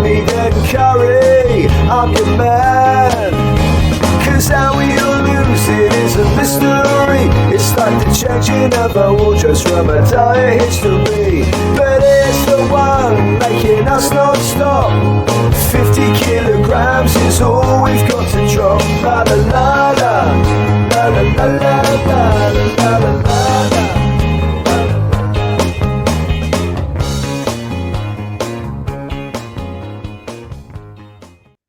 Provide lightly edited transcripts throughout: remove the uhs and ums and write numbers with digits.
meat and curry, I'm your man. Cause how we all lose it is a mystery. It's like the changing of our wardrobes from a dire history. But it's the one making us not stop. 50 kilograms is all we've got to drop. La la la la, la la la la la la la la.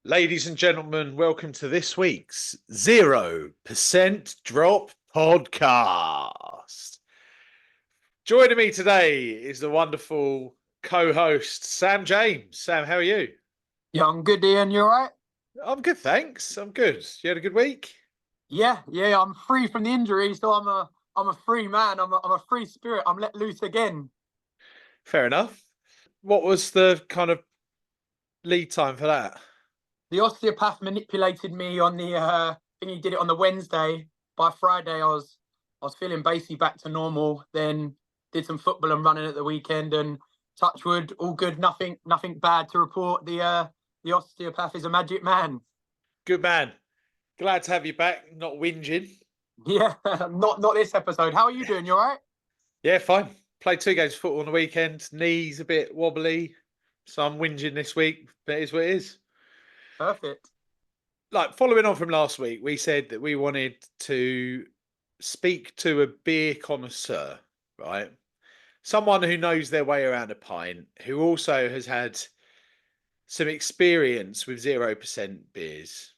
Ladies and gentlemen, welcome to this week's 0% Drop podcast. Joining me today is the wonderful co-host, Sam James. Sam, how are you? Yeah, I'm good, Ian. You all right? I'm good, thanks. I'm good. You had a good week? Yeah. I'm free from the injury, so I'm a free man. I'm a free spirit. I'm let loose again. Fair enough. What was the kind of lead time for that? The osteopath manipulated me on the I think he did it on the Wednesday. By Friday, I was feeling basically back to normal. Then did some football and running at the weekend, and touch wood, all good. Nothing bad to report. The osteopath is a magic man. Good man. Glad to have you back. Not whinging. Yeah, not this episode. How are you doing? You all right? Yeah, fine. Played 2 games of football on the weekend. Knees a bit wobbly, so I'm whinging this week. But it is what it is. Perfect. Like, following on from last week, we said that we wanted to speak to a beer connoisseur, right? Someone who knows their way around a pint, who also has had some experience with 0% beers.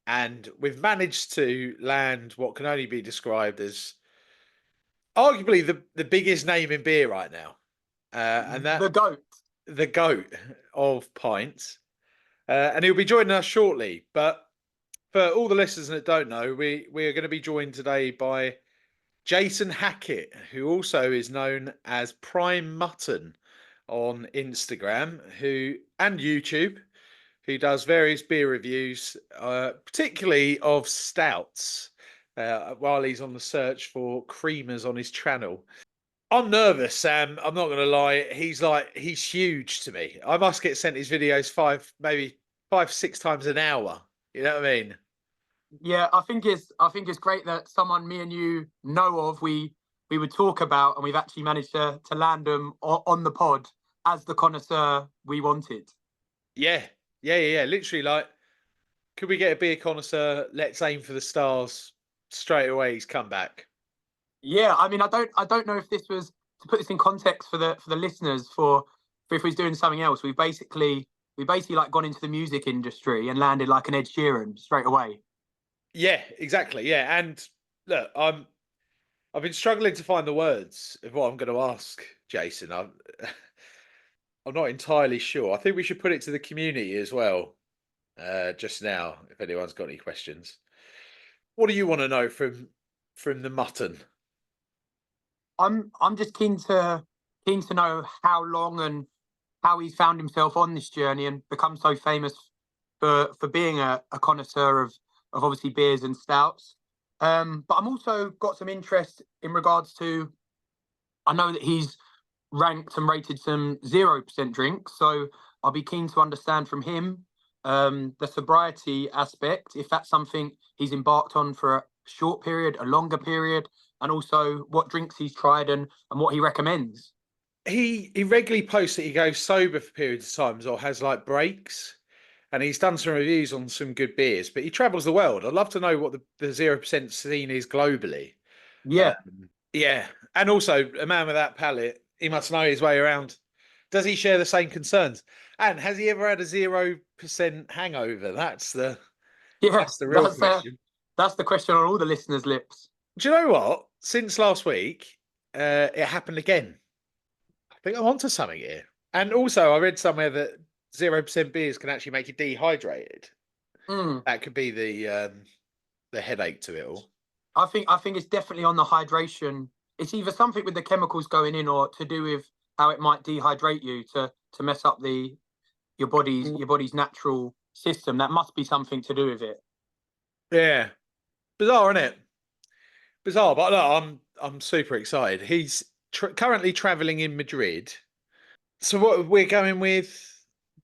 And we've managed to land what can only be described as arguably the biggest name in beer right now. And that the goat of pints. And he'll be joining us shortly. But for all the listeners that don't know, we are going to be joined today by Jason Hackett, who also is known as Prime Mutton on Instagram and YouTube, who does various beer reviews, particularly of stouts, while he's on the search for creamers on his channel. I'm nervous, Sam. I'm not going to lie. He's huge to me. I must get sent his videos 5-6 times an hour. You know what I mean? Yeah, I think it's great that someone me and you know of, we would talk about, and we've actually managed to land them on the pod as the connoisseur we wanted. Yeah. Literally, like, could we get a beer connoisseur? Let's aim for the stars straight away. He's come back. Yeah, I mean, I don't know if this was to put this in context for the listeners for if he's doing something else. We basically like gone into the music industry and landed like an Ed Sheeran straight away. Yeah, exactly. Yeah, and look, I've been struggling to find the words of what I'm going to ask Jason. I'm not entirely sure. I think we should put it to the community as well. Just now, if anyone's got any questions, what do you want to know from the mutton? I'm just keen to know how long and how he's found himself on this journey and become so famous for being a connoisseur of obviously beers and stouts. But I'm also got some interest in regards to, I know that he's ranked and rated some 0% drinks, so I'll be keen to understand from him the sobriety aspect, if that's something he's embarked on for a short period, a longer period, and also what drinks he's tried and what he recommends. He regularly posts that he goes sober for periods of times or has like breaks, and he's done some reviews on some good beers, but he travels the world. I'd love to know what the 0% scene is globally. Yeah. Yeah. And also, a man with that palate, he must know his way around. Does he share the same concerns? And has he ever had a 0% hangover? That's the real question. That's the question on all the listeners' lips. Do you know what? Since last week, it happened again. I think I'm onto something here. And also, I read somewhere that 0% beers can actually make you dehydrated. That could be the headache to it all. I think it's definitely on the hydration. It's either something with the chemicals going in or to do with how it might dehydrate you to mess up your body's natural system. That must be something to do with it. Yeah, bizarre, isn't it? Bizarre, but look, I'm super excited. He's currently traveling in Madrid. So what we're going with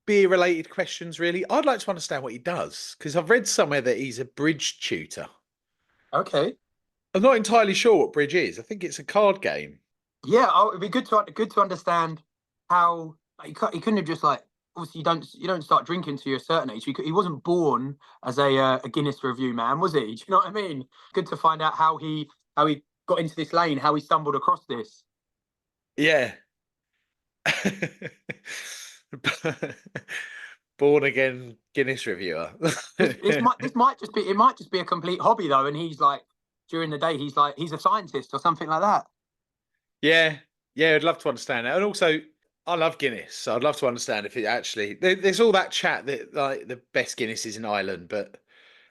beer-related questions, really. I'd like to understand what he does, because I've read somewhere that he's a bridge tutor. Okay. I'm not entirely sure what bridge is. I think it's a card game. Yeah, it'd be good to understand how he couldn't have just like obviously you don't start drinking to a certain age. He wasn't born as a Guinness review man, was he? Do you know what I mean? Good to find out how he got into this lane, how he stumbled across this. Yeah. Born again Guinness reviewer. This might just be a complete hobby though, and he's like during the day he's a scientist or something like that. Yeah, I'd love to understand that. And also, I love Guinness, so I'd love to understand if it actually there's all that chat that like the best Guinness is in Ireland, but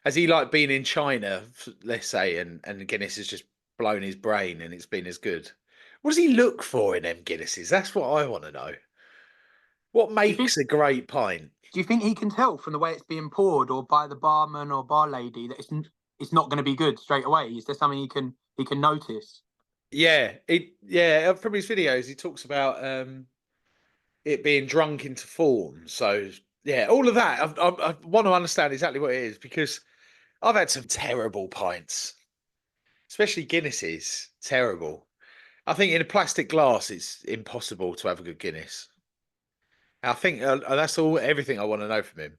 has he like been in China, let's say, and Guinness has just blown his brain and it's been as good? What does he look for in them Guinnesses? That's what I want to know. What makes a great pint? Do you think he can tell from the way it's being poured, or by the barman or bar lady, that it's not going to be good straight away? Is there something he can notice? Yeah, from his videos, he talks about it being drunk into form. So yeah, all of that. I want to understand exactly what it is, because I've had some terrible pints, especially Guinnesses. Terrible. I think in a plastic glass, it's impossible to have a good Guinness. I think that's everything I want to know from him.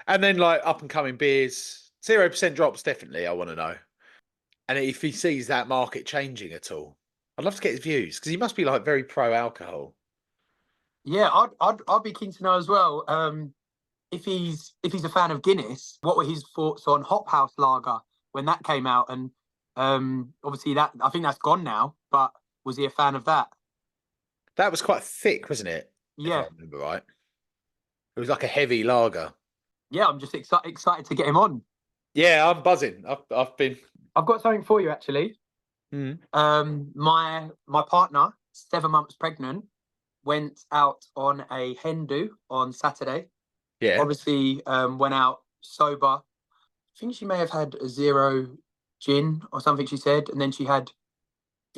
And then like up and coming beers, 0% drops definitely. I want to know, and if he sees that market changing at all, I'd love to get his views, because he must be like very pro alcohol. Yeah, I'd be keen to know as well. If he's a fan of Guinness, what were his thoughts on Hop House Lager when that came out? And obviously that I think that's gone now, but was he a fan of that? That was quite thick, wasn't it? Yeah, If I remember right. It was like a heavy lager. yeah. I'm just excited to get him on. Yeah, I'm buzzing. I've been. I've got something for you actually. Mm. My partner, 7 months pregnant, went out on a hen do on Saturday. Yeah. Obviously, went out sober. I think she may have had a 0 gin or something, she said, and then she had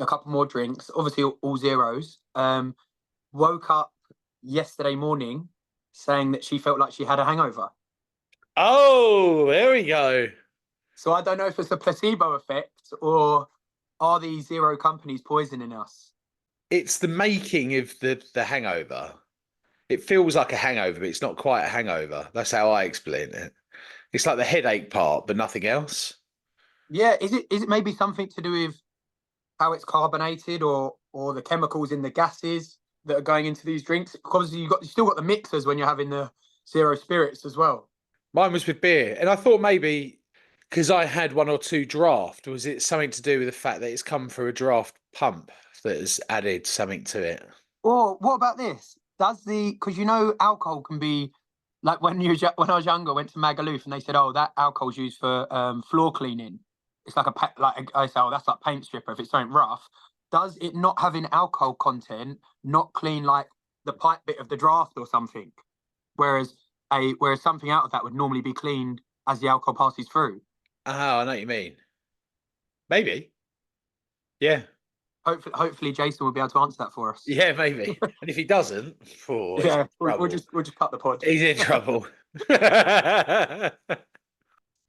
a couple more drinks, obviously all zeros. Woke up yesterday morning saying that she felt like she had a hangover. Oh, there we go. So I don't know if it's a placebo effect or are these zero companies poisoning us? It's the making of the hangover. It feels like a hangover, but it's not quite a hangover. That's how I explain it. It's like the headache part, but nothing else. Yeah, is it maybe something to do with how it's carbonated or the chemicals in the gases that are going into these drinks? Because you still got the mixers when you're having the zero spirits as well. Mine was with beer, and I thought maybe because I had 1 or 2 draft, was it something to do with the fact that it's come through a draft pump that has added something to it? Or what about this? Because alcohol can be like when I was younger, I went to Magaluf and they said, oh, that alcohol's used for floor cleaning. It's like I say, oh, that's like paint stripper if it's something rough. Does it not having alcohol content not clean like the pipe bit of the draft or something? Whereas something out of that would normally be cleaned as the alcohol passes through. Oh, I know what you mean. Maybe. Yeah. Hopefully Jason will be able to answer that for us. Yeah, maybe. And if he doesn't, yeah, we'll just cut the pod. He's in trouble. Yeah,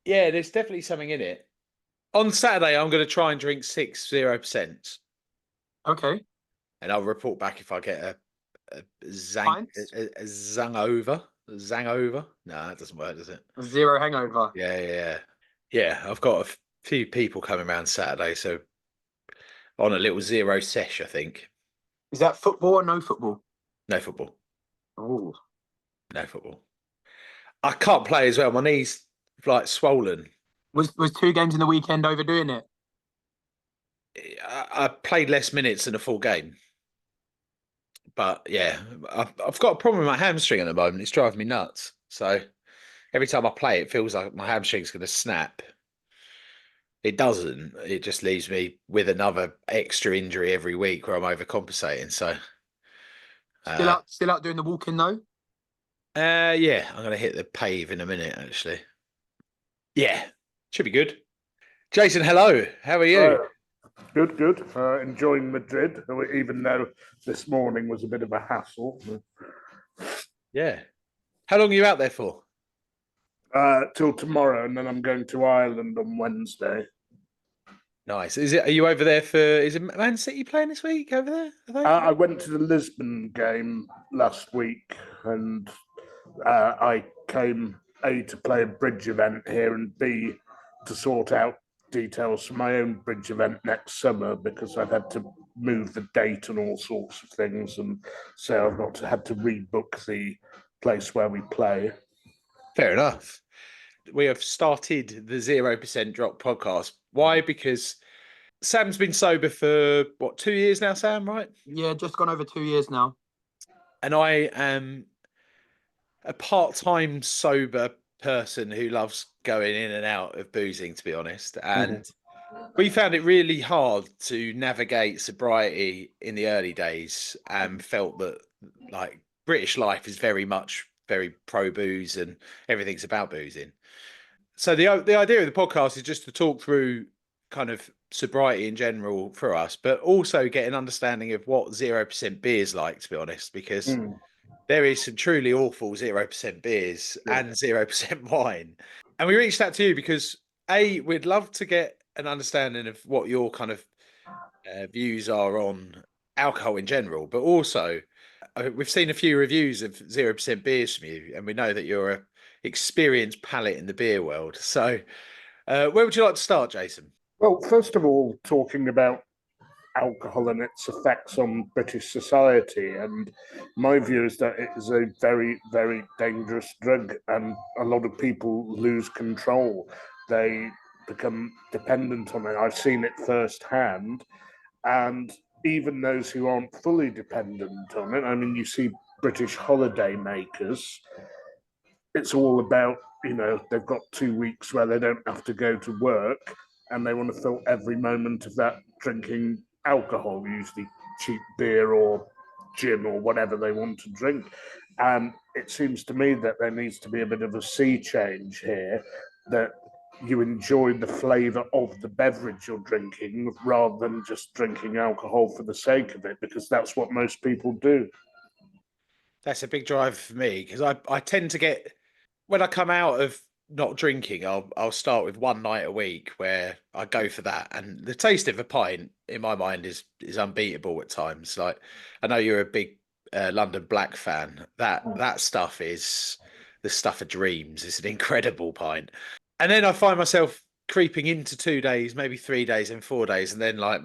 there's definitely something in it. On Saturday, I'm going to try and drink 6 0%. Okay. And I'll report back if I get a Zang-over. Zang-over? No, that doesn't work, does it? 0 hangover. Yeah, I've got a few people coming around Saturday, so on a little 0 sesh, I think. Is that football or no football? No football. Oh. No football. I can't play as well. My knee's like swollen. Was 2 games in the weekend overdoing it? I played less minutes than a full game. But yeah, I've got a problem with my hamstring at the moment. It's driving me nuts. So every time I play, it feels like my hamstring's going to snap. It doesn't. It just leaves me with another extra injury every week where I'm overcompensating. So still out doing the walking though? Yeah, I'm going to hit the pave in a minute, actually. Yeah, should be good. Jason, hello. How are you? Good. Enjoying Madrid, even though this morning was a bit of a hassle. Yeah. How long are you out there for? Till tomorrow, and then I'm going to Ireland on Wednesday. Nice. Are you over there for? Is it Man City playing this week over there? Are they? I went to the Lisbon game last week, and I came A to play a bridge event here, and B to sort out details for my own bridge event next summer because I've had to move the date and all sorts of things, and so I've had to rebook the place where we play. Fair enough. We have started the 0% Drop podcast. Why? Because Sam's been sober for what, 2 years now, Sam, right? Yeah, just gone over 2 years now. And I am a part-time sober person who loves going in and out of boozing, to be honest. And we found it really hard to navigate sobriety in the early days and felt that like British life is very pro booze and everything's about boozing. So the idea of the podcast is just to talk through kind of sobriety in general for us, but also get an understanding of what 0% beer is like, to be honest, because there is some truly awful 0% beers and 0% wine. And we reached out to you because we'd love to get an understanding of what your kind of views are on alcohol in general, but also we've seen a few reviews of 0% beers from you, and we know that you're a experienced palate in the beer world. So where would you like to start, Jason? Well, first of all, talking about alcohol and its effects on British society, and my view is that it is a very, very dangerous drug, and a lot of people lose control. They become dependent on it. I've seen it firsthand, and even those who aren't fully dependent on it, I mean, you see British holiday makers, it's all about, they've got 2 weeks where they don't have to go to work, and they want to fill every moment of that drinking alcohol, usually cheap beer or gin or whatever they want to drink. And it seems to me that there needs to be a bit of a sea change here, that you enjoy the flavour of the beverage you're drinking rather than just drinking alcohol for the sake of it, because that's what most people do. That's a big drive for me because I tend to get, when I come out of not drinking, I'll start with one night a week where I go for that, and the taste of a pint in my mind is unbeatable at times. Like, I know you're a big London Black fan. That stuff is the stuff of dreams. It's an incredible pint, and then I find myself creeping into 2 days, maybe 3 days, and 4 days, and then like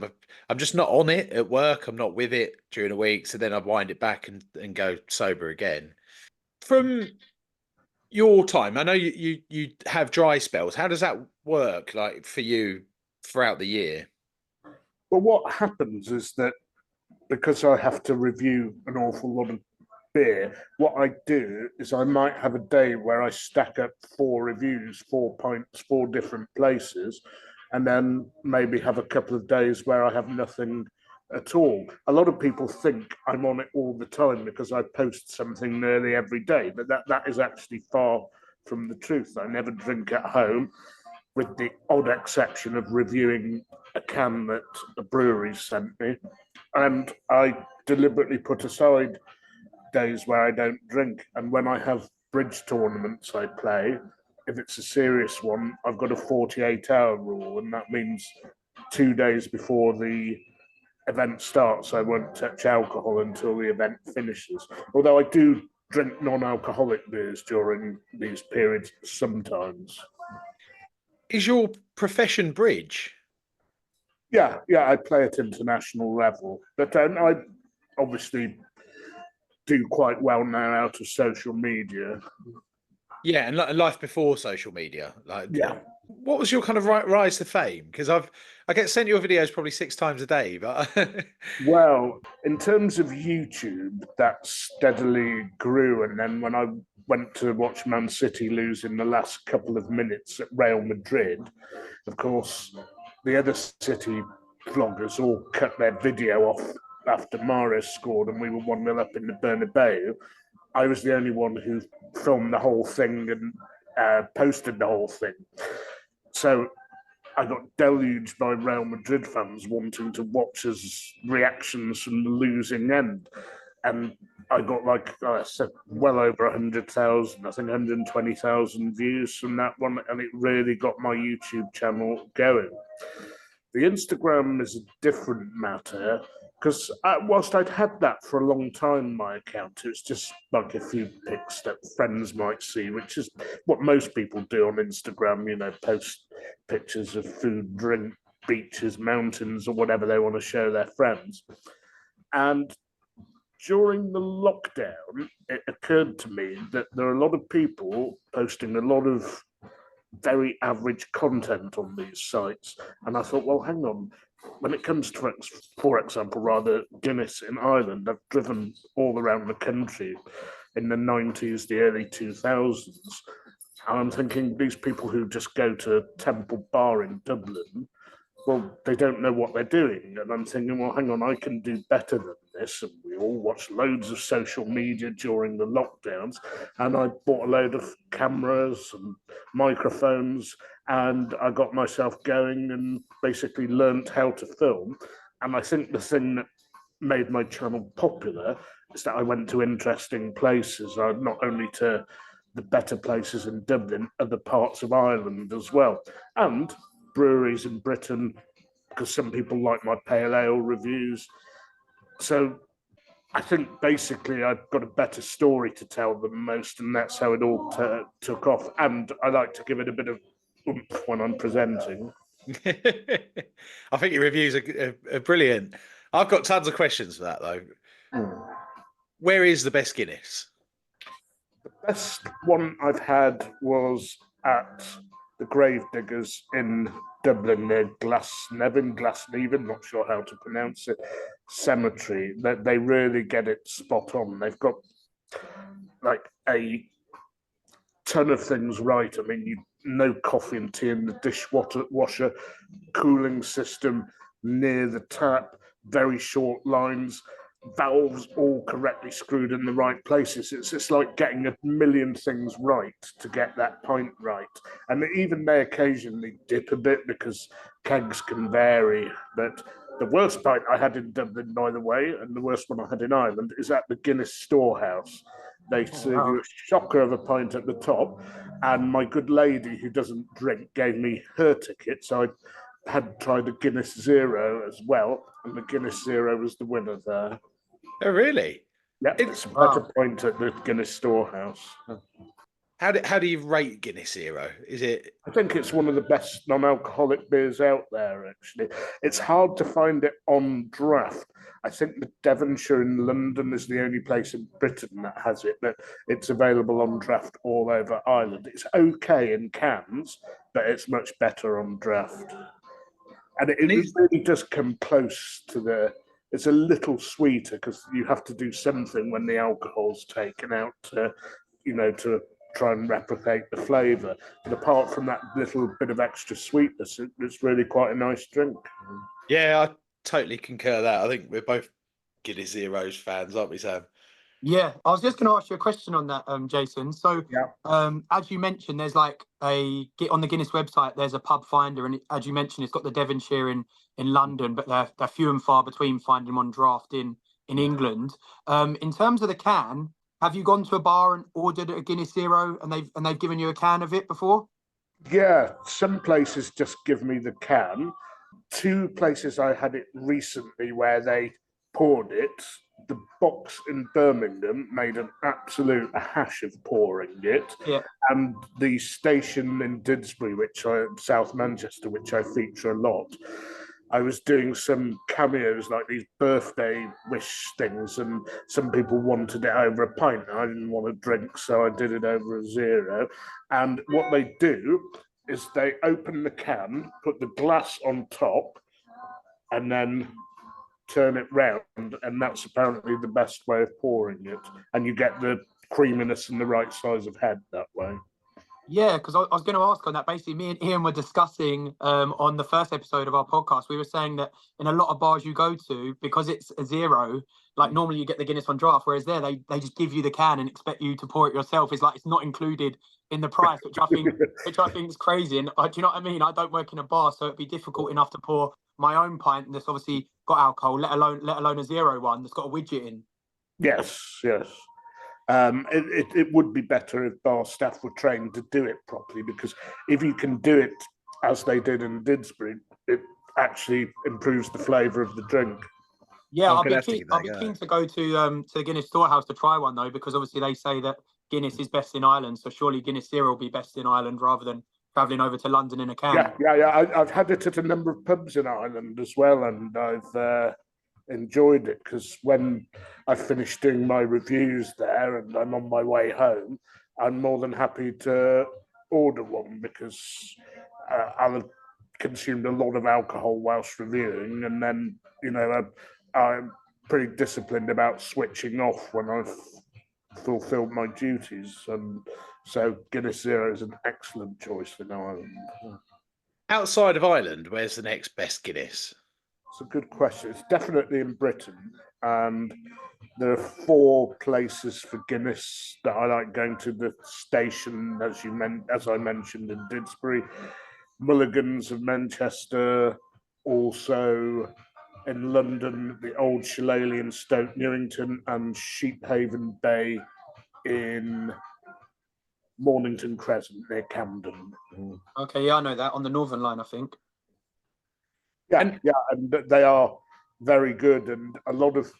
I'm just not on it at work. I'm not with it during a week, so then I wind it back and go sober again. From your time, I know you have dry spells. How does that work, like for you throughout the year? Well, what happens is that because I have to review an awful lot of beer, what I do is I might have a day where I stack up 4 reviews, 4 pints, 4 different places, and then maybe have a couple of days where I have nothing at all. A lot of people think I'm on it all the time because I post something nearly every day, but that is actually far from the truth. I never drink at home, with the odd exception of reviewing a can that a brewery sent me. And I deliberately put aside days where I don't drink. And when I have bridge tournaments I play, if it's a serious one, I've got a 48-hour rule, and that means 2 days before the event starts, I won't touch alcohol until the event finishes. Although I do drink non-alcoholic beers during these periods sometimes. Is your profession bridge? Yeah, I play at international level, but I obviously do quite well now out of social media. Yeah, and life before social media. Like, Yeah. What was your kind of rise to fame? Because I get sent your videos probably 6 times a day, but Well, in terms of YouTube, that steadily grew, and then when I went to watch Man City lose in the last couple of minutes at Real Madrid, of course, the other City vloggers all cut their video off after Mahrez scored and we were 1-0 up in the Bernabeu. I was the only one who filmed the whole thing and posted the whole thing. So I got deluged by Real Madrid fans wanting to watch his reactions from the losing end. and I got like I said, well over 100,000, I think 120,000 views from that one, and it really got my YouTube channel going. The Instagram is a different matter because whilst I'd had that for a long time, my account, it's just like a few pics that friends might see, which is what most people do on Instagram, you know, post pictures of food, drink, beaches, mountains, or whatever they want to show their friends. And during the lockdown, it occurred to me that there are a lot of people posting a lot of very average content on these sites. And I thought, well, hang on. When it comes to, for example, rather Guinness in Ireland, I've driven all around the country in the 90s, the early 2000s. And I'm thinking these people who just go to Temple Bar in Dublin, well, they don't know what they're doing. And I'm thinking, well, hang on, I can do better than this. And we all watched loads of social media during the lockdowns. And I bought a load of cameras and microphones, and I got myself going and basically learned how to film. And I think the thing that made my channel popular is that I went to interesting places, not only to the better places in Dublin, other parts of Ireland as well. And breweries in Britain, because some people like my pale ale reviews. So I think basically I've got a better story to tell than most, and that's how it all took off. And I like to give it a bit of oomph when I'm presenting. I think your reviews are brilliant. I've got tons of questions for that, though. Where is the best Guinness? The best one I've had was at the Gravediggers in Dublin near Glasnevin, not sure how to pronounce it, cemetery. They really get it spot on. They've got like a ton of things right. I mean, no coffee and tea in the dishwasher, cooling system near the tap, very short lines, valves all correctly screwed in the right places. It's like getting a million things right to get that pint right. And even they occasionally dip a bit because kegs can vary. But the worst pint I had in Dublin, by the way, and the worst one I had in Ireland, is at the Guinness Storehouse. They serve you a shocker of a pint at the top. And my good lady, who doesn't drink, gave me her ticket. So I had tried a Guinness Zero as well. And the Guinness Zero was the winner there. Oh, really? Yeah, it's a better point at the Guinness Storehouse. How do you rate Guinness Zero? Is it? I think it's one of the best non-alcoholic beers out there, actually. It's hard to find it on draft. I think the Devonshire in London is the only place in Britain that has it, but it's available on draft all over Ireland. It's okay in cans, but it's much better on draft. And it really does come close to the... It's a little sweeter because you have to do something when the alcohol's taken out to try and replicate the flavour. But apart from that little bit of extra sweetness, it's really quite a nice drink. Yeah, I totally concur that. I think we're both Guinness Zeros fans, aren't we, Sam? Yeah, I was just going to ask you a question on that, Jason. So, as you mentioned, there's like on the Guinness website, there's a pub finder, and as you mentioned, it's got the Devonshire in London, but they're few and far between finding them on draft in England. In terms of the can, have you gone to a bar and ordered a Guinness Zero, and they've given you a can of it before? Yeah, some places just give me the can. 2 places I had it recently where they poured it. The box in Birmingham made an absolute hash of pouring it. Yeah. And the station in Didsbury, South Manchester, which I feature a lot, I was doing some cameos, like these birthday wish things, and some people wanted it over a pint. I didn't want to drink, so I did it over a zero. And what they do is they open the can, put the glass on top, and then turn it round, and that's apparently the best way of pouring it. And you get the creaminess and the right size of head that way. Yeah, because I was going to ask on that. Basically, me and Ian were discussing on the first episode of our podcast, we were saying that in a lot of bars you go to, because it's a zero, like normally you get the Guinness on draft, whereas there they just give you the can and expect you to pour it yourself. It's like it's not included in the price, which I think is crazy. And do you know what I mean? I don't work in a bar, so it'd be difficult enough to pour my own pint that's obviously got alcohol, let alone a zero one that's got a widget in. Yes, yes. It would be better if bar staff were trained to do it properly, because if you can do it as they did in Didsbury, it actually improves the flavour of the drink. Yeah, I'm I'll gonna be have to keen. give I'll that a be go. keen to go to the Guinness Storehouse to try one though, because obviously they say that Guinness is best in Ireland. So surely Guinness Zero will be best in Ireland rather than travelling over to London in a can. Yeah. I've had it at a number of pubs in Ireland as well, and I've enjoyed it, because when I finished doing my reviews there and I'm on my way home, I'm more than happy to order one, because I'll have consumed a lot of alcohol whilst reviewing, and then I'm pretty disciplined about switching off when I've fulfilled my duties, and so Guinness Zero is an excellent choice in Ireland. Outside of Ireland, where's the next best Guinness? It's a good question. It's definitely in Britain, and there are 4 places for Guinness that I like going to. The station, as I mentioned, in Didsbury, Mulligan's of Manchester, also in London, the Old Shillelagh in Stoke Newington, and Sheephaven Bay in Mornington Crescent near Camden. Okay, yeah, I know that on the Northern Line, I think. And they are very good, and a lot of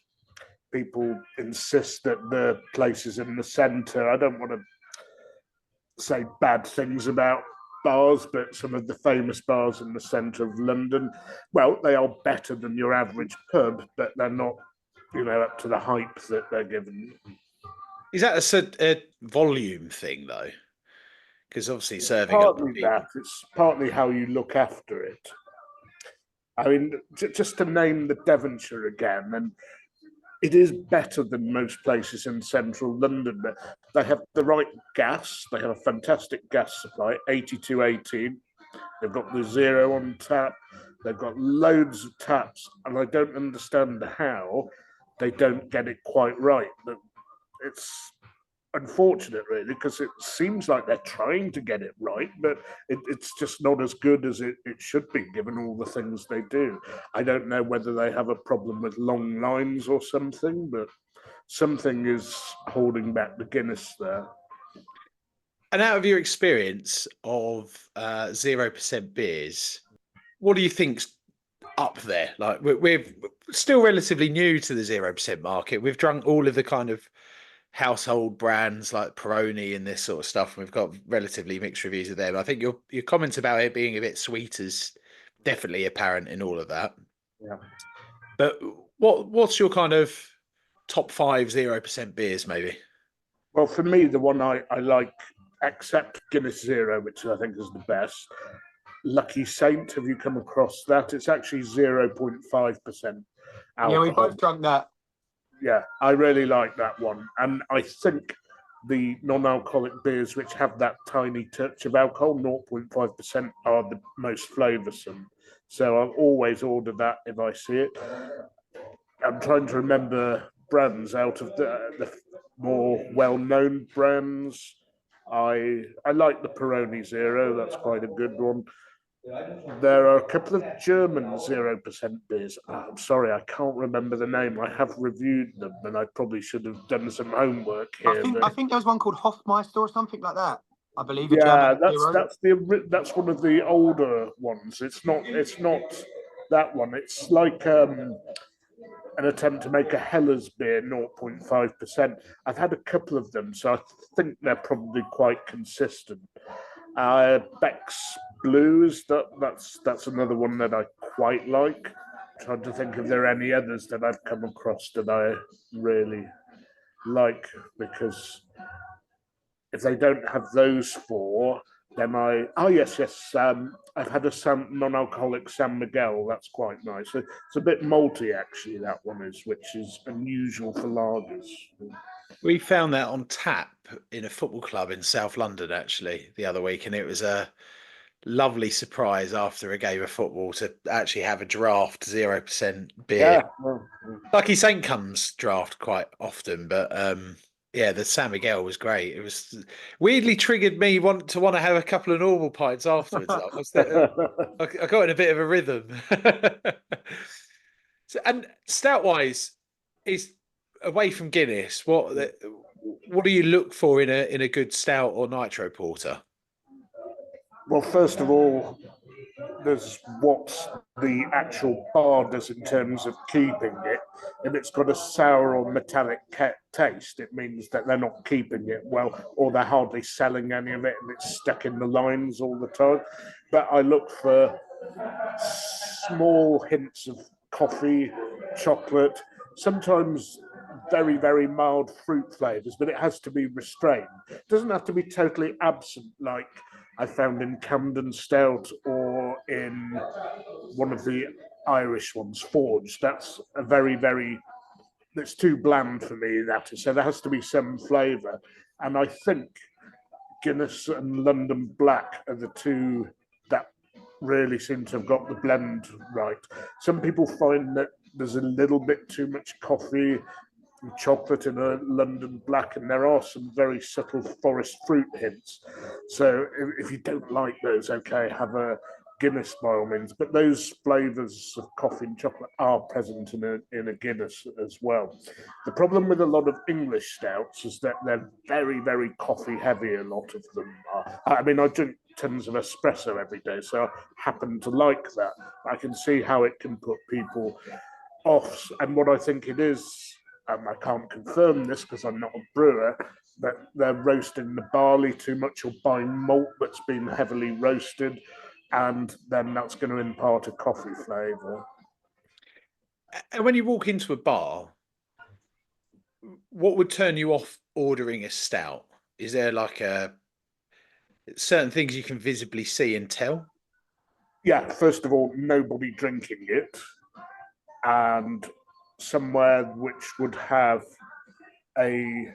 people insist that the places in the centre, I don't want to say bad things about bars, but some of the famous bars in the centre of London, well, they are better than your average pub, but they're not, up to the hype that they're given. Is that a volume thing though? Because obviously serving a lot of Partly people. that, it's partly how you look after it. I mean, just to name the Devonshire again, and it is better than most places in central London. They have the right gas. They have a fantastic gas supply, 8218. They've got the Zero on tap. They've got loads of taps, and I don't understand how they don't get it quite right. But it's unfortunate, really, because it seems like they're trying to get it right, but it's just not as good as it should be, given all the things they do. I don't know whether they have a problem with long lines or something, but something is holding back the Guinness there. And out of your experience of 0% beers, what do you think's up there? Like we're still relatively new to the 0% market. We've drunk all of the kind of household brands like Peroni and this sort of stuff. And we've got relatively mixed reviews of them. I think your comments about it being a bit sweet is definitely apparent in all of that. Yeah. But what's your kind of top 5 0% beers, maybe? Well, for me, the one I like, except Guinness Zero, which I think is the best, Lucky Saint. Have you come across that? It's actually 0.5% alcohol. Yeah, we both drunk that. Yeah, I really like that one. And I think the non-alcoholic beers which have that tiny touch of alcohol, 0.5%, are the most flavoursome. So I've always ordered that if I see it. I'm trying to remember brands out of the more well-known brands. I like the Peroni Zero. That's quite a good one. There are a couple of German 0% beers. I'm sorry, I can't remember the name. I have reviewed them, and I probably should have done some homework here. I think there's one called Hofmeister or something like that. I believe. Yeah, that's one of the older ones. It's not that one. It's like an attempt to make a Heller's beer 0.5%. I've had a couple of them, so I think they're probably quite consistent. Beck's Blues, that's another one that I quite like. I'm trying to think if there are any others that I've come across that I really like, because if they don't have those 4, then I've had a non-alcoholic San Miguel. That's quite nice. It's a bit malty, actually, that one is, which is unusual for lagers. We found that on tap in a football club in South London, actually, the other week, and it was a lovely surprise after a game of football to actually have a draft 0% beer. Yeah. Lucky Saint comes draft quite often, but yeah, the San Miguel was great. It was weirdly triggered me to want to have a couple of normal pints afterwards. I got in a bit of a rhythm. And stout wise, away from Guinness, what do you look for in a good stout or nitro porter? Well, first of all, there's what the actual bar does in terms of keeping it. If it's got a sour or metallic taste, it means that they're not keeping it well, or they're hardly selling any of it and it's stuck in the lines all the time. But I look for small hints of coffee, chocolate, sometimes very, very mild fruit flavors, but it has to be restrained. It doesn't have to be totally absent, like I found in Camden Stout or in one of the Irish ones, Forge. That's a very, very, it's too bland for me, that is. So there has to be some flavour. And I think Guinness and London Black are the two that really seem to have got the blend right. Some people find that there's a little bit too much coffee and chocolate in a London Black, and there are some very subtle forest fruit hints. So if you don't like those, okay, have a Guinness by all means. But those flavours of coffee and chocolate are present in a Guinness as well. The problem with a lot of English stouts is that they're very, very coffee heavy. A lot of them are. I mean, I drink tons of espresso every day, so I happen to like that. I can see how it can put people off. And what I think it is, I can't confirm this because I'm not a brewer, but they're roasting the barley too much or buying malt that's been heavily roasted, and then that's going to impart a coffee flavour. And when you walk into a bar, what would turn you off ordering a stout? Is there like certain things you can visibly see and tell? Yeah, first of all, nobody drinking it, and somewhere which would have a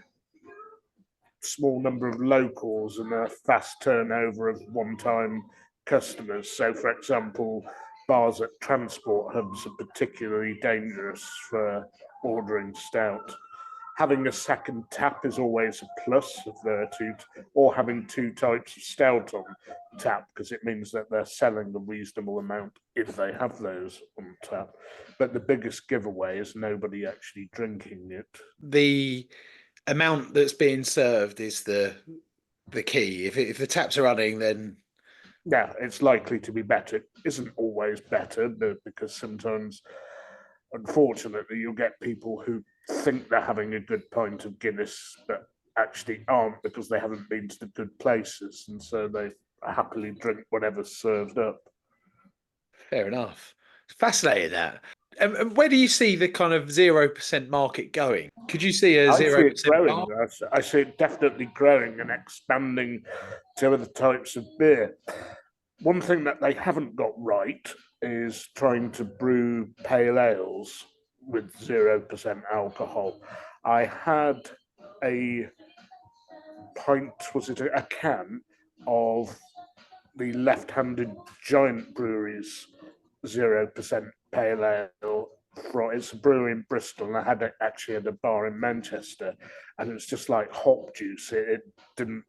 small number of locals and a fast turnover of one-time customers. So, for example, bars at transport hubs are particularly dangerous for ordering stout. Having a second tap is always a plus if there are two, or having two types of stout on tap, because it means that they're selling a reasonable amount if they have those on tap. But the biggest giveaway is nobody actually drinking it. The amount that's being served is the key. If the taps are running, then yeah, it's likely to be better. It isn't always better, because sometimes, unfortunately, you'll get people who think they're having a good pint of Guinness, but actually aren't, because they haven't been to the good places, and so they happily drink whatever's served up. Fair enough. Fascinating that. And where do you see the kind of 0% market going? Could you see a 0% I see it growing. bar? I see it definitely growing and expanding to other types of beer. One thing that they haven't got right is trying to brew pale ales with 0% alcohol. I had a pint, was it a can of the left-handed Giant Brewery's 0% pale ale. It's a brewery in Bristol, and I had actually at a bar in Manchester, and it's just like hop juice. It didn't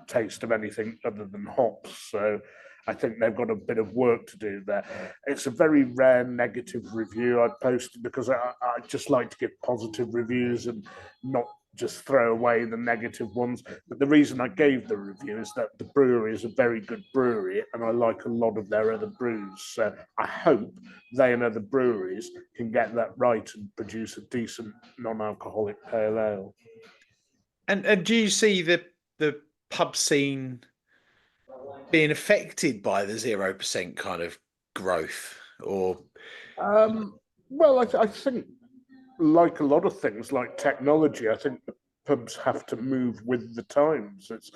taste of anything other than hops. So I think they've got a bit of work to do there. It's a very rare negative review I posted, because I just like to give positive reviews and not just throw away the negative ones. But the reason I gave the review is that the brewery is a very good brewery, and I like a lot of their other brews. So I hope they and other breweries can get that right and produce a decent non-alcoholic pale ale. And do you see the pub scene being affected by the 0% kind of growth, or? Well, I think, like a lot of things, like technology, I think the pubs have to move with the times. It's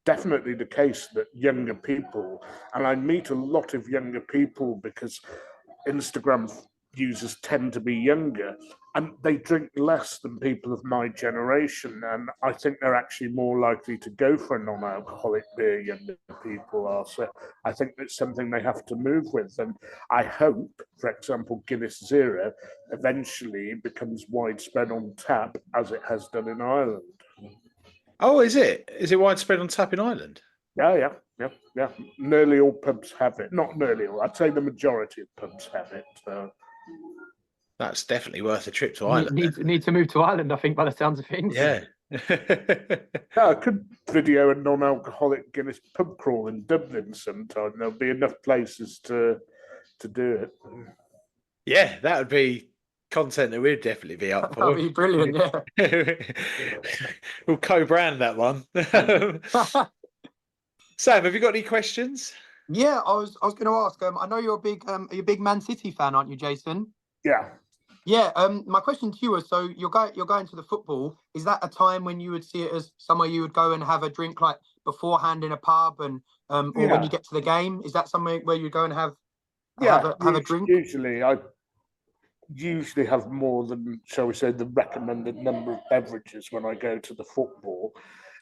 definitely the case that younger people, and I meet a lot of younger people because Instagram users tend to be younger, and they drink less than people of my generation, and I think they're actually more likely to go for a non-alcoholic beer. Younger people are, so I think it's something they have to move with. And I hope, for example, Guinness Zero eventually becomes widespread on tap, as it has done in Ireland. Oh, is it widespread on tap in Ireland? Yeah. Nearly all pubs have it. Not nearly all. I'd say the majority of pubs have it. That's definitely worth a trip to Need, Ireland. need to move to Ireland, I think, by the sounds of things. Yeah. Yeah, I could video a non-alcoholic Guinness pub crawl in Dublin sometime. There'll be enough places to do it. Yeah, that would be content that we'd definitely be up for. That'd be brilliant, yeah. We'll co-brand that one. Sam, have you got any questions? Yeah, I was going to ask. I know you're a big Man City fan, aren't you, Jason? Yeah. Yeah. My question to you was: so you're going to the football. Is that a time when you would see it as somewhere you would go and have a drink, like beforehand in a pub, and or when you get to the game? Is that somewhere where you go and have a drink? I usually have more than, shall we say, the recommended number of beverages when I go to the football.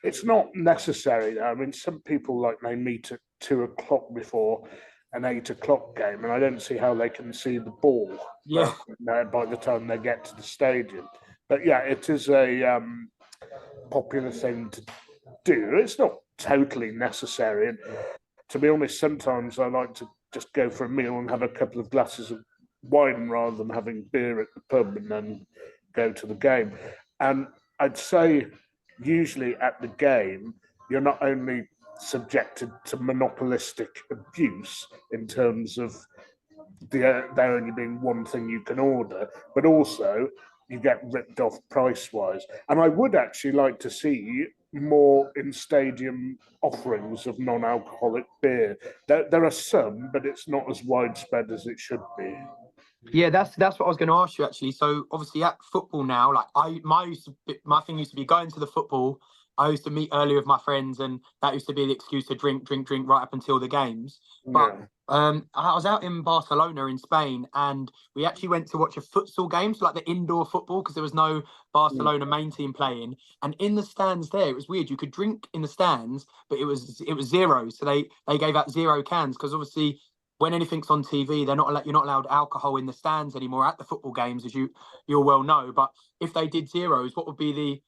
It's not necessary. I mean, some people like they meet at 2:00 before an 8:00 game, and I don't see how they can see the ball. Yeah. By the time they get to the stadium. But yeah, it is a popular thing to do. It's not totally necessary. And to be honest, sometimes I like to just go for a meal and have a couple of glasses of wine rather than having beer at the pub and then go to the game. And I'd say usually at the game, you're not only subjected to monopolistic abuse in terms of there only being one thing you can order, but also you get ripped off price-wise. And I would actually like to see more in-stadium offerings of non-alcoholic beer. There are some, but it's not as widespread as it should be. Yeah, that's what I was going to ask you actually. So obviously at football now, like my thing used to be going to the football. I used to meet early with my friends, and that used to be the excuse to drink right up until the games. But I was out in Barcelona in Spain, and we actually went to watch a futsal game, so like the indoor football, because there was no Barcelona main team playing. And in the stands there, it was weird. You could drink in the stands, but it was zero. So they gave out 0 cans because obviously when anything's on TV, you're not allowed alcohol in the stands anymore at the football games, as you'll well know. But if they did zeros, what would be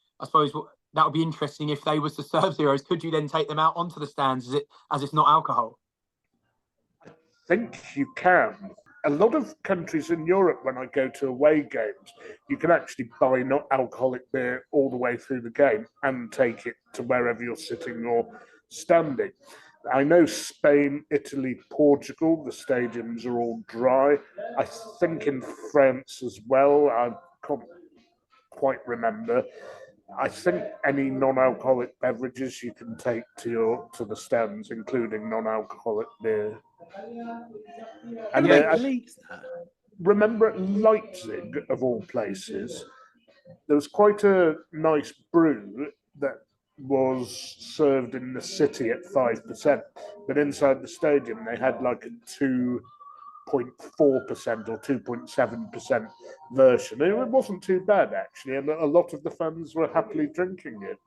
that would be interesting if they was to serve zeros. Could you then take them out onto the stands as it's not alcohol? I think you can. A lot of countries in Europe, when I go to away games, you can actually buy not alcoholic beer all the way through the game and take it to wherever you're sitting or standing. I know Spain, Italy, Portugal, the stadiums are all dry. I think in France as well, I can't quite remember. I think any non-alcoholic beverages you can take to the stands, including non-alcoholic beer. And I believe that. Remember at Leipzig, of all places, there was quite a nice brew that was served in the city at 5%, but inside the stadium they had like a 2.4% or 2.7% version. It wasn't too bad actually, and a lot of the fans were happily drinking it.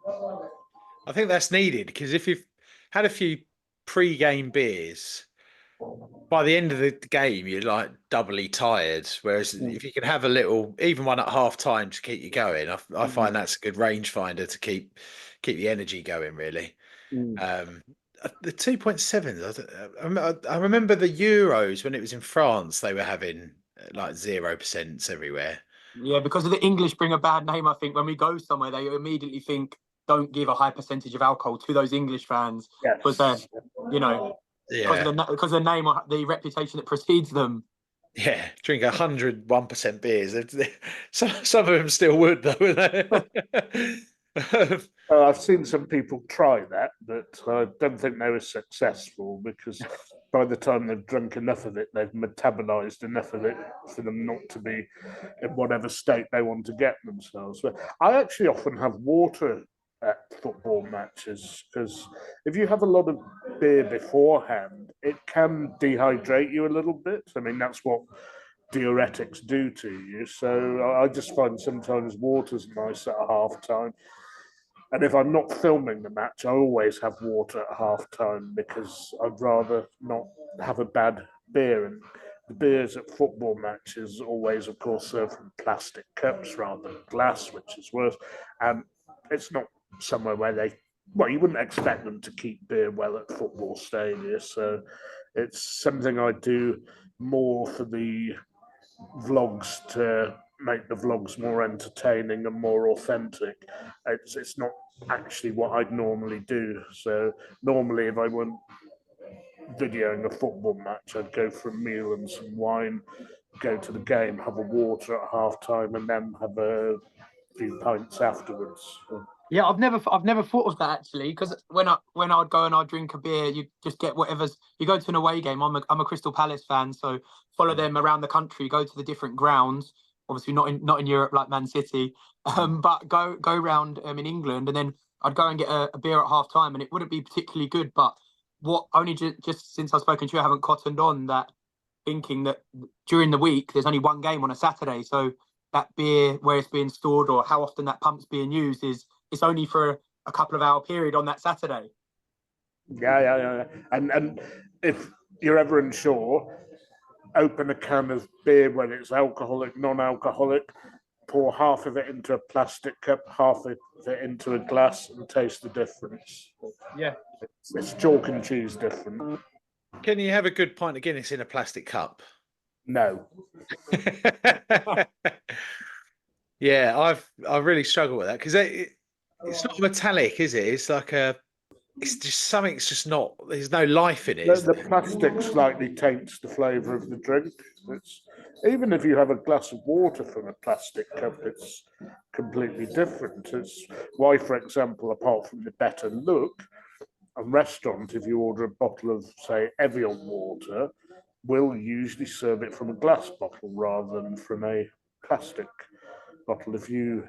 I think that's needed because if you've had a few pre-game beers, by the end of the game you're like doubly tired. Whereas if you can have a little, even one at half time to keep you going, I find that's a good rangefinder to keep the energy going. Really, the 2.7. I remember the Euros when it was in France. They were having like 0% everywhere. Yeah, because of the English bring a bad name. I think when we go somewhere, they immediately think don't give a high percentage of alcohol to those English fans because they're, because of the name or the reputation that precedes them. Yeah, drink 101% beers. Some of them still would though. I've seen some people try that, but I don't think they were successful because by the time they've drunk enough of it, they've metabolized enough of it for them not to be in whatever state they want to get themselves. But I actually often have water at football matches because if you have a lot of beer beforehand, it can dehydrate you a little bit. I mean, that's what diuretics do to you. So I just find sometimes water's nice at half time. And if I'm not filming the match, I always have water at half time because I'd rather not have a bad beer. And the beers at football matches always, of course, served from plastic cups rather than glass, which is worse. And it's not somewhere where you wouldn't expect them to keep beer well at football stadia. So it's something I do more for the vlogs to make the vlogs more entertaining and more authentic. It's not actually what I'd normally do. So normally, if I weren't videoing a football match, I'd go for a meal and some wine, go to the game, have a water at half time, and then have a few pints afterwards. Yeah, I've never thought of that actually, because when I'd go and I'd drink a beer, you just get whatever's. You go to an away game. I'm a Crystal Palace fan, so follow them around the country. Go to the different grounds. Obviously not in Europe like Man City, but go round in England, and then I'd go and get a beer at half time, and it wouldn't be particularly good. But what only just since I've spoken to you, I haven't cottoned on that, thinking that during the week there's only one game on a Saturday, so that beer where it's being stored or how often that pump's being used is. It's only for a couple of hour period on that Saturday. Yeah. And if you're ever unsure, open a can of beer, whether it's alcoholic, non-alcoholic, pour half of it into a plastic cup, half of it into a glass, and taste the difference. Yeah. It's chalk and cheese different. Can you have a good pint of Guinness in a plastic cup? No. Yeah, I really struggle with that because it's not metallic, is it? It's like it's just something. It's just not. There's no life in it. The plastic slightly taints the flavour of the drink. Even if you have a glass of water from a plastic cup, it's completely different. It's why, for example, apart from the better look, a restaurant, if you order a bottle of, say, Evian water, will usually serve it from a glass bottle rather than from a plastic bottle. If you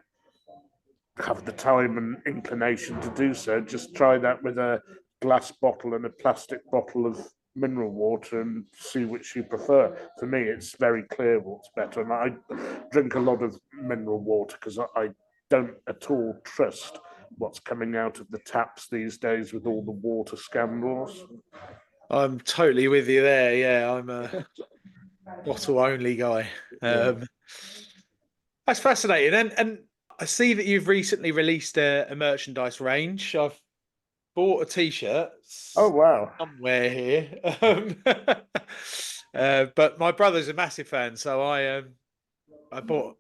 have the time and inclination to do so, just try that with a glass bottle and a plastic bottle of mineral water and see which you prefer. For me, it's very clear what's better. And I drink a lot of mineral water because I don't at all trust what's coming out of the taps these days with all the water scandals. I'm totally with you there. Yeah, I'm a bottle only guy. That's fascinating. And I see that you've recently released a merchandise range. I've bought a T-shirt. Oh wow! Somewhere here, but my brother's a massive fan, so I bought.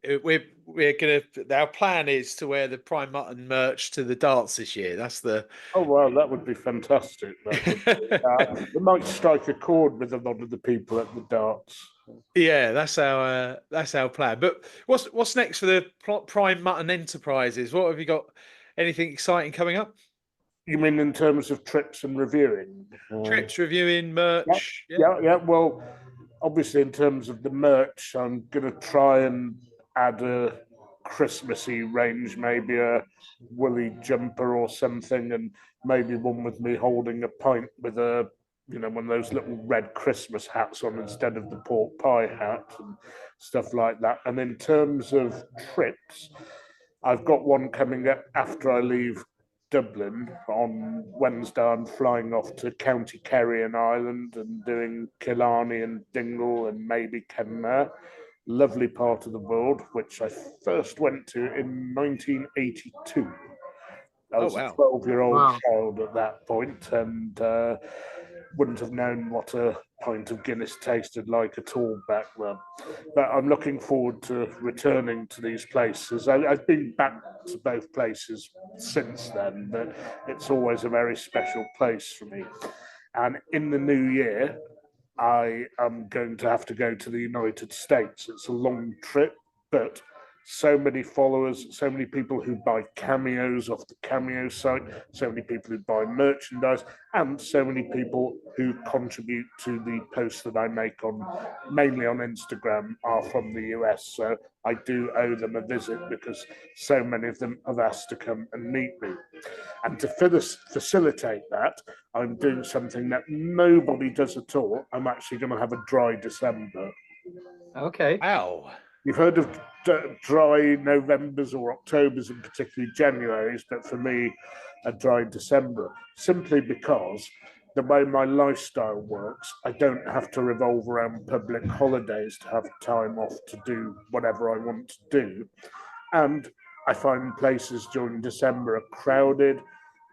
We're gonna. Our plan is to wear the Prime Mutton merch to the darts this year. That's the. Oh wow, that would be fantastic. We might strike a chord with a lot of the people at the darts. Yeah, that's our plan. But what's next for the Prime Mutton Enterprises? What have you got? Anything exciting coming up? You mean in terms of trips and reviewing? Trips, reviewing, merch. Yeah. Well, obviously, in terms of the merch, I'm going to try and add a Christmassy range, maybe a woolly jumper or something, and maybe one with me holding a pint with a one of those little red Christmas hats on instead of the pork pie hat and stuff like that. And in terms of trips, I've got one coming up after I leave Dublin on Wednesday. I'm flying off to County Kerry in Ireland and doing Killarney and Dingle and maybe Kenmare. Lovely part of the world, which I first went to in 1982. I was a 12-year-old child at that point and wouldn't have known what a pint of Guinness tasted like at all back then. But I'm looking forward to returning to these places. I've been back to both places since then, but it's always a very special place for me. And in the new year, I am going to have to go to the United States. It's a long trip, but so many followers, so many people who buy cameos off the Cameo site, so many people who buy merchandise, and so many people who contribute to the posts that I make mainly on Instagram, are from the US. So I do owe them a visit because so many of them have asked to come and meet me. And to facilitate that, I'm doing something that nobody does at all. I'm actually going to have a dry December. Okay. Wow. You've heard of dry Novembers or Octobers and particularly Januaries, but for me, a dry December, simply because the way my lifestyle works, I don't have to revolve around public holidays to have time off to do whatever I want to do. And I find places during December are crowded.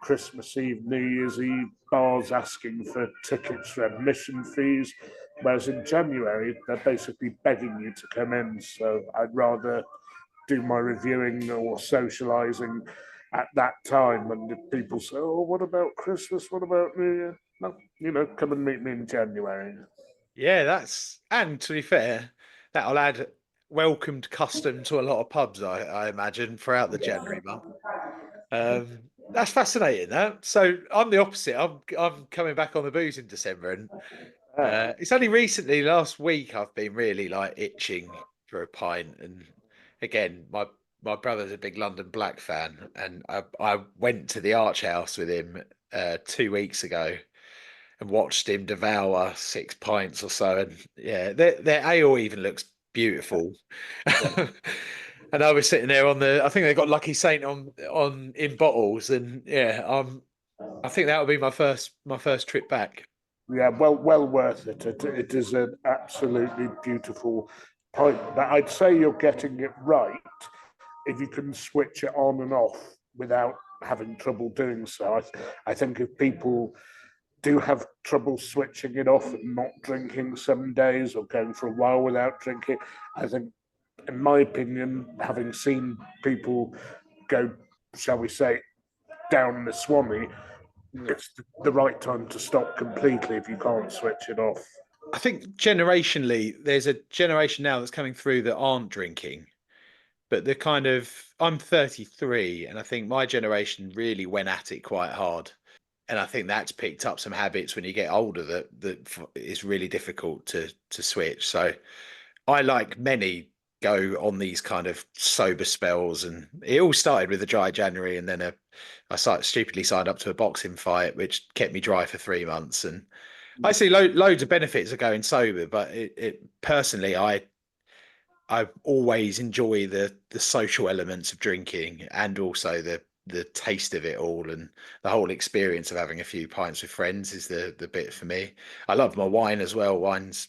Christmas Eve, New Year's Eve, bars asking for tickets for admission fees. Whereas in January, they're basically begging you to come in. So I'd rather do my reviewing or socializing at that time. And if people say, oh, what about Christmas? What about New Year? No, come and meet me in January. Yeah, and to be fair, that'll add welcomed custom to a lot of pubs, I imagine, throughout the January month. That's fascinating. So I'm the opposite. I'm coming back on the booze in December, and it's only recently, last week, I've been really like itching for a pint. And again, my brother's a big London Black fan, and I went to the Arch House with him 2 weeks ago and watched him devour 6 pints or so. And yeah, their ale even looks beautiful. And I was sitting there I think they got Lucky Saint on in bottles, and yeah, I think that would be my first trip back. Yeah, well worth it. It is an absolutely beautiful pint. But I'd say you're getting it right if you can switch it on and off without having trouble doing so. I think if people do have trouble switching it off and not drinking some days or going for a while without drinking, I think, in my opinion, having seen people go, shall we say, down the Swanee, it's the right time to stop completely if you can't switch it off. I think generationally, there's a generation now that's coming through that aren't drinking, but I'm 33, and I think my generation really went at it quite hard. And I think that's picked up some habits when you get older that is really difficult to switch. So I, like many, go on these kind of sober spells, and it all started with a dry January, and then I stupidly signed up to a boxing fight, which kept me dry for 3 months. And I see loads of benefits of going sober, but it personally, I always enjoy the social elements of drinking, and also the taste of it all, and the whole experience of having a few pints with friends is the bit for me. I love my wine as well. Wine's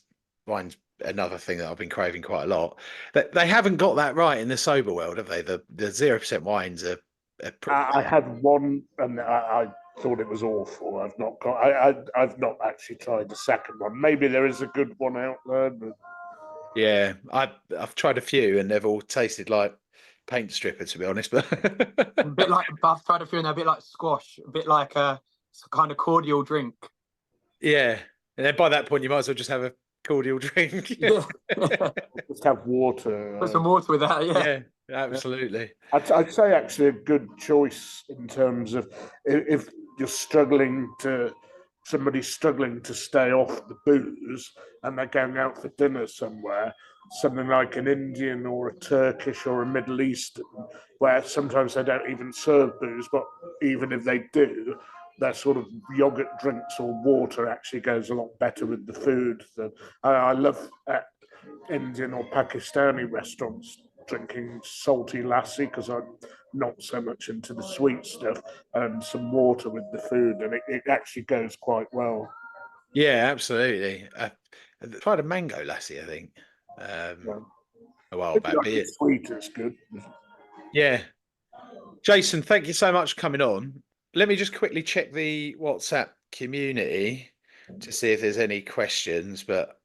another thing that I've been craving quite a lot. They haven't got that right in the sober world, have they? The 0% wines are I had one, and I thought it was awful. I've not actually tried the second one. Maybe there is a good one out there. But... Yeah, I've tried a few, and they've all tasted like paint stripper, to be honest. But a bit like, I've tried a few, and they're a bit like squash, a bit like a kind of cordial drink. Yeah, and then by that point, you might as well just have a cordial drink. Yeah. Just have water. Put some water with that. Yeah, absolutely. I'd say actually a good choice in terms of if you're somebody's struggling to stay off the booze and they're going out for dinner somewhere, something like an Indian or a Turkish or a Middle Eastern, where sometimes they don't even serve booze, but even if they do, their sort of yogurt drinks or water actually goes a lot better with the food. I love Indian or Pakistani restaurants drinking salty lassi, because I'm not so much into the sweet stuff, and some water with the food, and it actually goes quite well. Yeah, absolutely. I tried a mango lassi, I think, a while back. Like sweet is good. Yeah. Jason, thank you so much for coming on. Let me just quickly check the WhatsApp community to see if there's any questions, but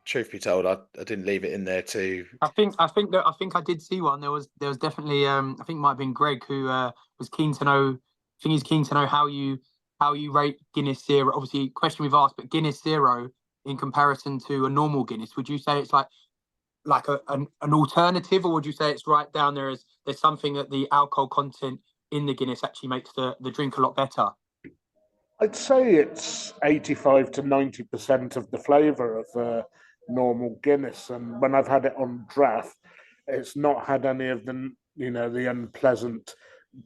truth be told, I didn't leave it in there too. I think I did see one. There was definitely I think it might have been Greg who was keen to know. I think he's keen to know how you rate Guinness Zero. Obviously, question we've asked, but Guinness Zero in comparison to a normal Guinness. Would you say it's like an alternative, or would you say it's right down there as there's something that the alcohol content in the Guinness actually makes the drink a lot better? I'd say it's 85 to 90% of the flavour of normal Guinness, and when I've had it on draft, it's not had any of the the unpleasant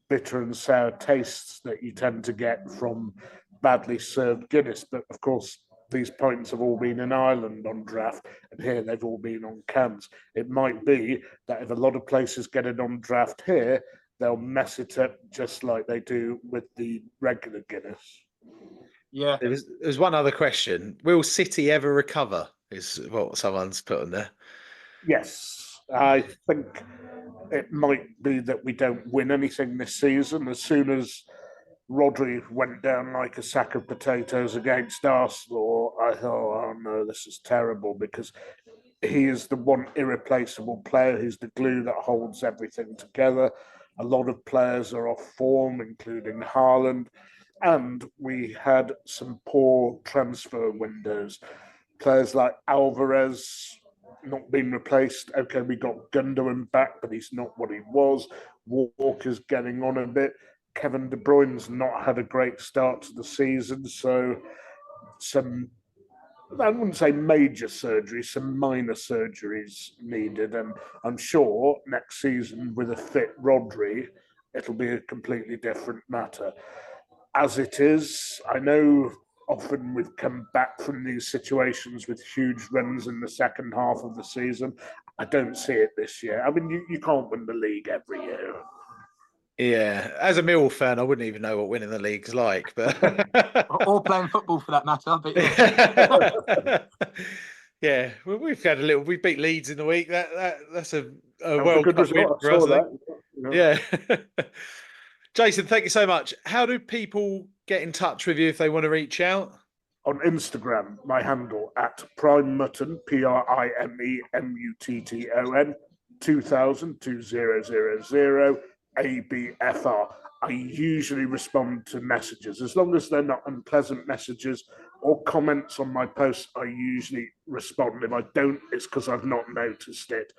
bitter and sour tastes that you tend to get from badly served Guinness. But of course, these pints have all been in Ireland on draft, and here they've all been on cans. It might be that if a lot of places get it on draft here, they'll mess it up just like they do with the regular Guinness. Yeah. There's one other question. Will City ever recover? Is what someone's put on there. Yes, I think it might be that we don't win anything this season. As soon as Rodri went down like a sack of potatoes against Arsenal, I thought, oh no, this is terrible, because he is the one irreplaceable player. He's the glue that holds everything together. A lot of players are off form, including Haaland, and we had some poor transfer windows. Players like Alvarez not being replaced. Okay, we got Gundogan back, but he's not what he was. Walker's getting on a bit. Kevin De Bruyne's not had a great start to the season, so some, I wouldn't say major surgery, some minor surgeries needed. And I'm sure next season with a fit Rodri, it'll be a completely different matter. As it is, I know often we've come back from these situations with huge runs in the second half of the season. I don't see it this year. I mean, you can't win the league every year. Yeah, as a Millwall fan, I wouldn't even know what winning the league's like, but or playing football for that matter. But yeah. yeah, well, we beat Leeds in the week. That's a That was World good Cup win result. for I us, saw I think. that. Yeah. Jason, thank you so much. How do people get in touch with you if they want to reach out? On Instagram, my handle at Prime Mutton, PRIMEMUTTON 2000 ABFR. I usually respond to messages. As long as they're not unpleasant messages or comments on my posts, I usually respond. If I don't, it's because I've not noticed it.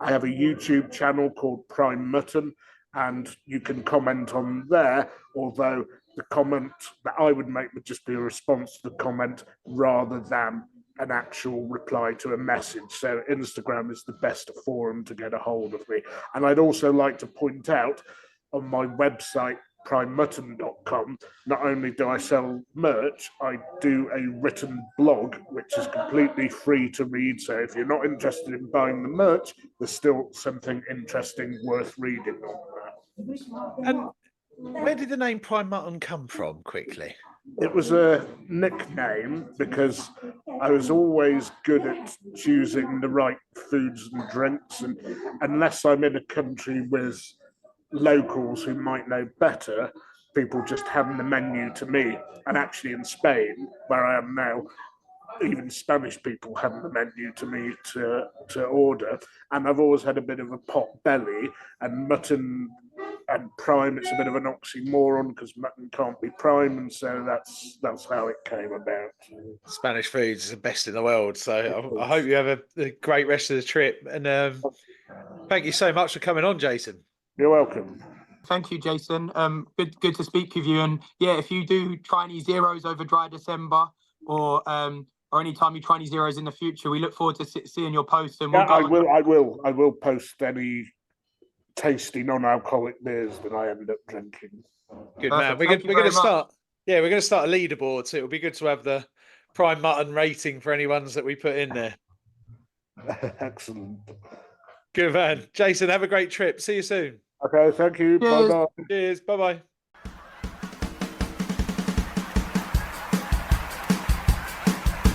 I have a YouTube channel called Prime Mutton, and you can comment on there, although the comment that I would make would just be a response to the comment rather than an actual reply to a message. So Instagram is the best forum to get a hold of me. And I'd also like to point out, on my website, primemutton.com, not only do I sell merch, I do a written blog, which is completely free to read. So if you're not interested in buying the merch, there's still something interesting worth reading on that. And where did the name Prime Mutton come from, quickly? It was a nickname because I was always good at choosing the right foods and drinks, and unless I'm in a country with locals who might know better, people just hand the menu to me. And actually in Spain, where I am now, even Spanish people hand the menu to me to order. And I've always had a bit of a pot belly, and mutton and prime, it's a bit of an oxymoron because mutton can't be prime, and so that's how it came about. Spanish foods is the best in the world, so I hope you have a great rest of the trip, and thank you so much for coming on, Jason. You're welcome. Thank you, Jason. Good to speak with you. And yeah, if you do try any zeros over dry December, or any time you try any zeros in the future, we look forward to seeing your posts. And I will post any tasty non-alcoholic beers that I end up drinking. Good man. We're going to start. Yeah, we're going to start a leaderboard, so it'll be good to have the Prime Mutton rating for any ones that we put in there. Excellent. Good man, Jason. Have a great trip. See you soon. Okay, thank you. Cheers. Bye bye. Cheers. Bye bye.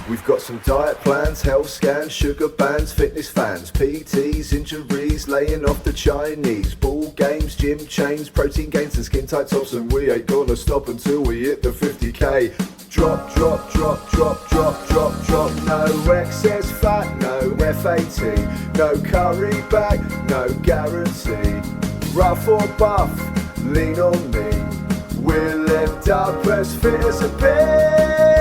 We've got some diet plans, health scans, sugar bans, fitness fans, PTs, injuries, laying off the Chinese, ball games, gym chains, protein gains and skin tight tops, and we ain't gonna stop until we hit the 50k. Drop, drop, drop, drop, drop, drop, drop. No excess fat, no FAT, no curry back, no guarantee. Rough or buff, lean on me. We'll end up as fit as a bear.